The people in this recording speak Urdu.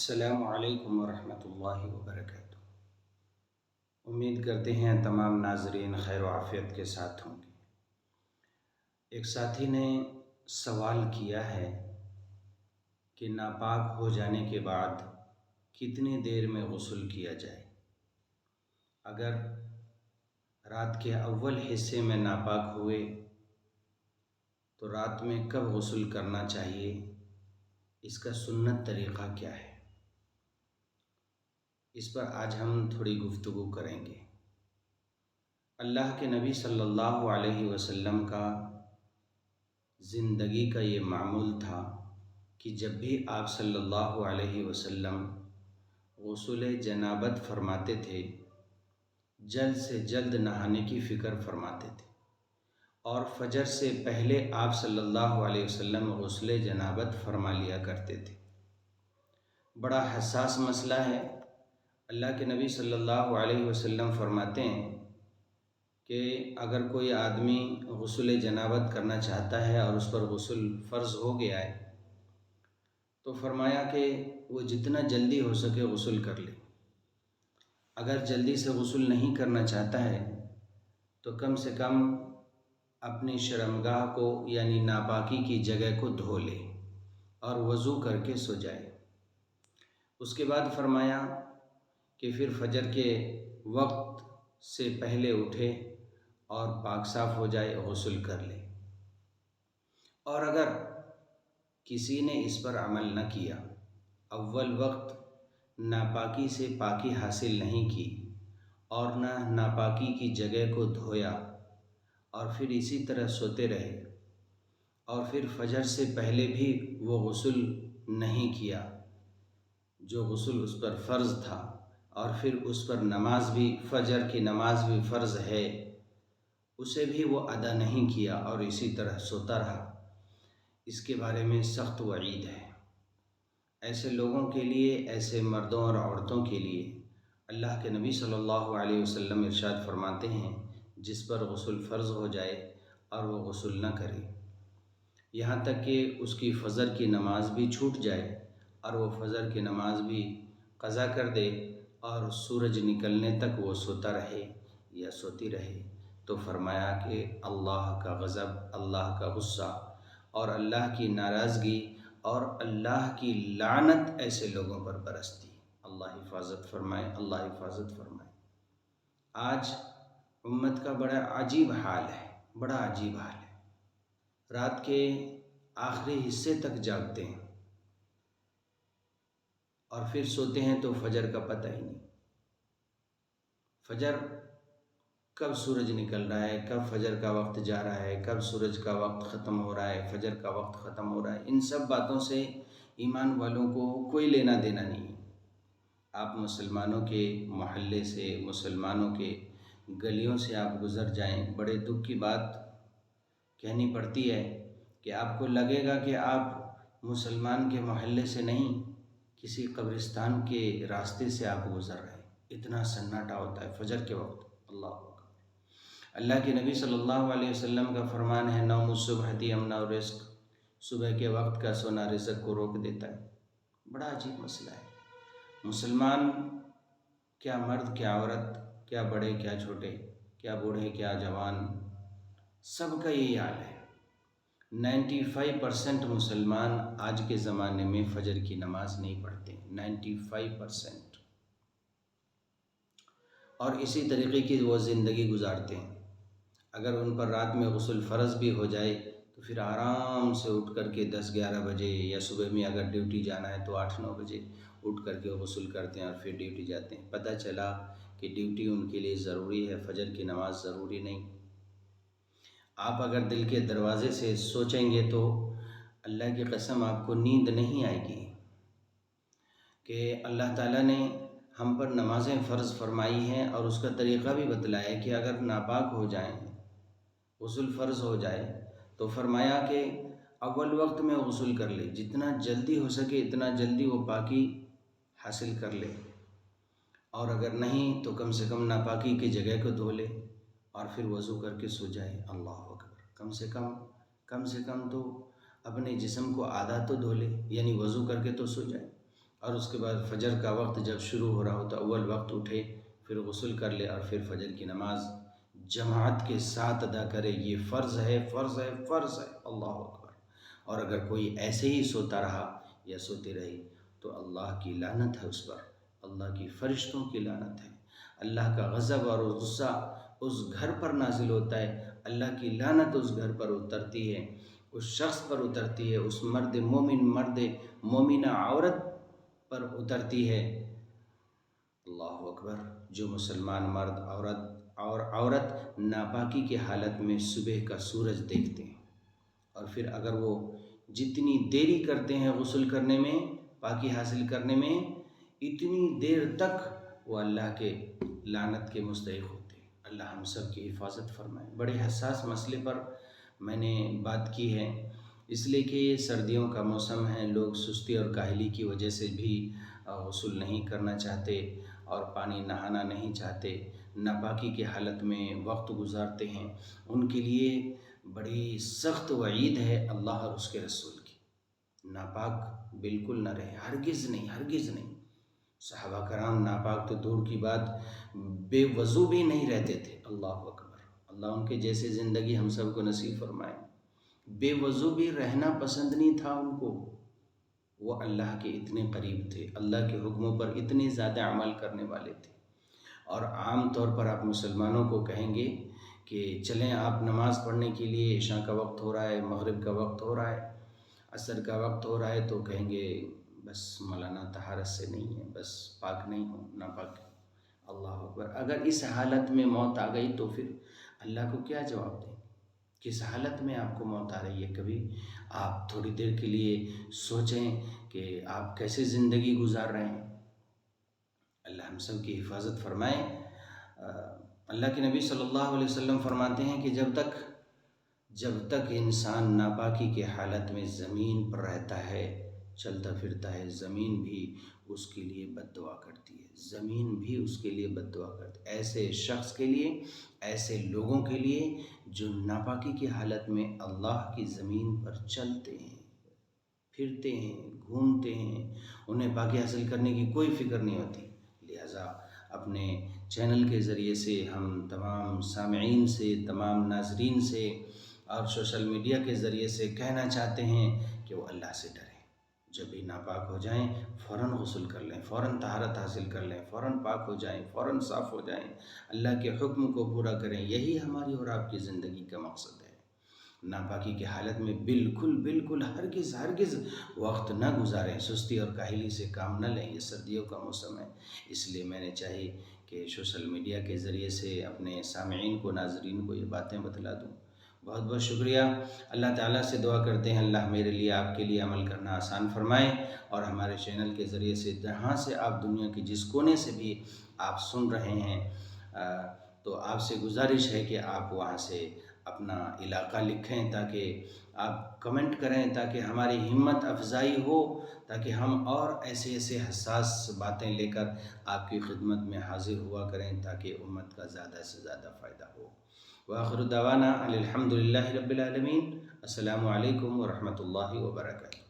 السلام علیکم ورحمۃ اللہ وبرکاتہ۔ امید کرتے ہیں تمام ناظرین خیر و عافیت کے ساتھ ہوں گے۔ ایک ساتھی نے سوال کیا ہے کہ ناپاک ہو جانے کے بعد کتنی دیر میں غسل کیا جائے؟ اگر رات کے اول حصے میں ناپاک ہوئے تو رات میں کب غسل کرنا چاہیے؟ اس کا سنت طریقہ کیا ہے؟ اس پر آج ہم تھوڑی گفتگو کریں گے۔ اللہ کے نبی صلی اللہ علیہ وسلم کا زندگی کا یہ معمول تھا کہ جب بھی آپ صلی اللہ علیہ وسلم غسل جنابت فرماتے تھے، جلد سے جلد نہانے کی فکر فرماتے تھے، اور فجر سے پہلے آپ صلی اللہ علیہ وسلم غسل جنابت فرما لیا کرتے تھے۔ بڑا حساس مسئلہ ہے۔ اللہ کے نبی صلی اللہ علیہ وسلم فرماتے ہیں کہ اگر کوئی آدمی غسل جنابت کرنا چاہتا ہے اور اس پر غسل فرض ہو گیا ہے تو فرمایا کہ وہ جتنا جلدی ہو سکے غسل کر لے۔ اگر جلدی سے غسل نہیں کرنا چاہتا ہے تو کم سے کم اپنی شرمگاہ کو یعنی ناپاکی کی جگہ کو دھو لے اور وضو کر کے سو جائے۔ اس کے بعد فرمایا کہ پھر فجر کے وقت سے پہلے اٹھے اور پاک صاف ہو جائے، غسل کر لے۔ اور اگر کسی نے اس پر عمل نہ کیا، اول وقت ناپاکی سے پاکی حاصل نہیں کی اور نہ ناپاکی کی جگہ کو دھویا اور پھر اسی طرح سوتے رہے، اور پھر فجر سے پہلے بھی وہ غسل نہیں کیا جو غسل اس پر فرض تھا، اور پھر اس پر نماز بھی، فجر کی نماز بھی فرض ہے، اسے بھی وہ ادا نہیں کیا اور اسی طرح سوتا رہا، اس کے بارے میں سخت وعید ہے۔ ایسے لوگوں کے لیے، ایسے مردوں اور عورتوں کے لیے اللہ کے نبی صلی اللہ علیہ وسلم ارشاد فرماتے ہیں جس پر غسل فرض ہو جائے اور وہ غسل نہ کرے، یہاں تک کہ اس کی فجر کی نماز بھی چھوٹ جائے اور وہ فجر کی نماز بھی قضا کر دے اور سورج نکلنے تک وہ سوتا رہے یا سوتی رہے، تو فرمایا کہ اللہ کا غضب، اللہ کا غصہ اور اللہ کی ناراضگی اور اللہ کی لعنت ایسے لوگوں پر برستی۔ اللہ حفاظت فرمائے، اللہ حفاظت فرمائے۔ آج امت کا بڑا عجیب حال ہے، بڑا عجیب حال ہے۔ رات کے آخری حصے تک جاگتے ہیں اور پھر سوتے ہیں تو فجر کا پتہ ہی نہیں۔ فجر کب سورج نکل رہا ہے، کب فجر کا وقت جا رہا ہے، کب سورج کا وقت ختم ہو رہا ہے، فجر کا وقت ختم ہو رہا ہے، ان سب باتوں سے ایمان والوں کو کوئی لینا دینا نہیں ہے۔ آپ مسلمانوں کے محلے سے، مسلمانوں کے گلیوں سے آپ گزر جائیں، بڑے دکھ کی بات کہنی پڑتی ہے کہ آپ کو لگے گا کہ آپ مسلمان کے محلے سے نہیں، کسی قبرستان کے راستے سے آپ گزر رہے ہیں۔ اتنا سناٹا ہوتا ہے فجر کے وقت۔ اللہ اکبر۔ اللہ کے نبی صلی اللہ علیہ وسلم کا فرمان ہے، نوم الصبح امن الرزق، صبح کے وقت کا سونا رزق کو روک دیتا ہے۔ بڑا عجیب مسئلہ ہے۔ مسلمان، کیا مرد کیا عورت، کیا بڑے کیا چھوٹے، کیا بوڑھے کیا جوان، سب کا یہی حال ہے۔ 95% مسلمان آج کے زمانے میں فجر کی نماز نہیں پڑھتے، 95%، اور اسی طریقے کی وہ زندگی گزارتے ہیں۔ اگر ان پر رات میں غسل فرض بھی ہو جائے تو پھر آرام سے اٹھ کر کے 10-11 بجے، یا صبح میں اگر ڈیوٹی جانا ہے تو 8-9 بجے اٹھ کر کے غسل کرتے ہیں اور پھر ڈیوٹی جاتے ہیں۔ پتہ چلا کہ ڈیوٹی ان کے لیے ضروری ہے، فجر کی نماز ضروری نہیں۔ آپ اگر دل کے دروازے سے سوچیں گے تو اللہ کی قسم آپ کو نیند نہیں آئے گی کہ اللہ تعالیٰ نے ہم پر نمازیں فرض فرمائی ہیں اور اس کا طریقہ بھی بتلایا ہے کہ اگر ناپاک ہو جائیں، غسل فرض ہو جائے تو فرمایا کہ اول وقت میں غسل کر لے، جتنا جلدی ہو سکے اتنا جلدی وہ پاکی حاصل کر لے، اور اگر نہیں تو کم سے کم ناپاکی کی جگہ کو دھو لے اور پھر وضو کر کے سو جائے۔ اللہ اکبر۔ کم سے کم تو اپنے جسم کو آدھا تو دھو لے، یعنی وضو کر کے تو سو جائے۔ اور اس کے بعد فجر کا وقت جب شروع ہو رہا ہو تو اول وقت اٹھے، پھر غسل کر لے اور پھر فجر کی نماز جماعت کے ساتھ ادا کرے۔ یہ فرض ہے، فرض ہے، فرض ہے، اللہ اکبر۔ اور اگر کوئی ایسے ہی سوتا رہا یا سوتی رہی تو اللہ کی لعنت ہے اس پر، اللہ کی فرشتوں کی لعنت ہے، اللہ کا غضب اور غصہ اس گھر پر نازل ہوتا ہے، اللہ کی لعنت اس گھر پر اترتی ہے، اس شخص پر اترتی ہے، اس مرد مومنہ عورت پر اترتی ہے۔ اللہ اکبر۔ جو مسلمان مرد عورت ناپاکی کی حالت میں صبح کا سورج دیکھتے ہیں اور پھر اگر وہ جتنی دیری کرتے ہیں غسل کرنے میں، پاکی حاصل کرنے میں، اتنی دیر تک وہ اللہ کے لعنت کے مستحق ہوتے ہیں۔ اللہ ہم سب کی حفاظت فرمائے۔ بڑے حساس مسئلے پر میں نے بات کی ہے، اس لیے کہ یہ سردیوں کا موسم ہے، لوگ سستی اور کاہلی کی وجہ سے بھی غسل نہیں کرنا چاہتے اور پانی نہانا نہیں چاہتے، ناپاکی کی حالت میں وقت گزارتے ہیں۔ ان کے لیے بڑی سخت وعید ہے اللہ اور اس کے رسول کی، ناپاک بالکل نہ رہے، ہرگز نہیں، ہرگز نہیں۔ صحابہ کرام ناپاک تو دور کی بات بے وضو بھی نہیں رہتے تھے، اللہ اکبر۔ اللہ ان کے جیسے زندگی ہم سب کو نصیب فرمائے۔ بے وضو بھی رہنا پسند نہیں تھا ان کو، وہ اللہ کے اتنے قریب تھے، اللہ کے حکموں پر اتنے زیادہ عمل کرنے والے تھے۔ اور عام طور پر آپ مسلمانوں کو کہیں گے کہ چلیں آپ نماز پڑھنے کے لیے، عشاء کا وقت ہو رہا ہے، مغرب کا وقت ہو رہا ہے، عصر کا وقت ہو رہا ہے، تو کہیں گے بس مولانا طہارت سے نہیں ہے، بس پاک نہیں ہوں، ناپاک ہوں۔ اللہ اکبر۔ اگر اس حالت میں موت آ گئی تو پھر اللہ کو کیا جواب دیں؟ کس حالت میں آپ کو موت آ رہی ہے؟ کبھی آپ تھوڑی دیر کے لیے سوچیں کہ آپ کیسے زندگی گزار رہے ہیں۔ اللہ ہم سب کی حفاظت فرمائے۔ اللہ کے نبی صلی اللہ علیہ وسلم فرماتے ہیں کہ جب تک انسان ناپاکی کی حالت میں زمین پر رہتا ہے، چلتا پھرتا ہے، زمین بھی اس کے لیے بد دعا کرتی ہے، زمین بھی اس کے لیے بد دعا کرتی ہے۔ ایسے شخص کے لیے، ایسے لوگوں کے لیے جو ناپاکی کی حالت میں اللہ کی زمین پر چلتے ہیں، پھرتے ہیں، گھومتے ہیں، انہیں پاکی حاصل کرنے کی کوئی فکر نہیں ہوتی۔ لہٰذا اپنے چینل کے ذریعے سے ہم تمام سامعین سے، تمام ناظرین سے اور سوشل میڈیا کے ذریعے سے کہنا چاہتے ہیں کہ وہ اللہ سے ڈریں۔ جب بھی ناپاک ہو جائیں فوراً غسل کر لیں، فوراً طہارت حاصل کر لیں، فوراً پاک ہو جائیں، فوراً صاف ہو جائیں، اللہ کے حکم کو پورا کریں۔ یہی ہماری اور آپ کی زندگی کا مقصد ہے۔ ناپاکی کی حالت میں بالکل ہرگز وقت نہ گزاریں، سستی اور کاہلی سے کام نہ لیں۔ یہ سردیوں کا موسم ہے، اس لیے میں نے چاہی کہ سوشل میڈیا کے ذریعے سے اپنے سامعین کو، ناظرین کو یہ باتیں بتلا دوں۔ بہت بہت شکریہ۔ اللہ تعالیٰ سے دعا کرتے ہیں اللہ میرے لیے، آپ کے لیے عمل کرنا آسان فرمائے، اور ہمارے چینل کے ذریعے سے جہاں سے آپ دنیا کے جس کونے سے بھی آپ سن رہے ہیں، تو آپ سے گزارش ہے کہ آپ وہاں سے اپنا علاقہ لکھیں، تاکہ آپ کمنٹ کریں، تاکہ ہماری ہمت افزائی ہو، تاکہ ہم اور ایسے حساس باتیں لے کر آپ کی خدمت میں حاضر ہوا کریں، تاکہ امت کا زیادہ سے زیادہ فائدہ ہو۔ وآخر دعوانا الحمد للہ رب العالمین۔ السلام علیکم ورحمۃ اللہ وبرکاتہ۔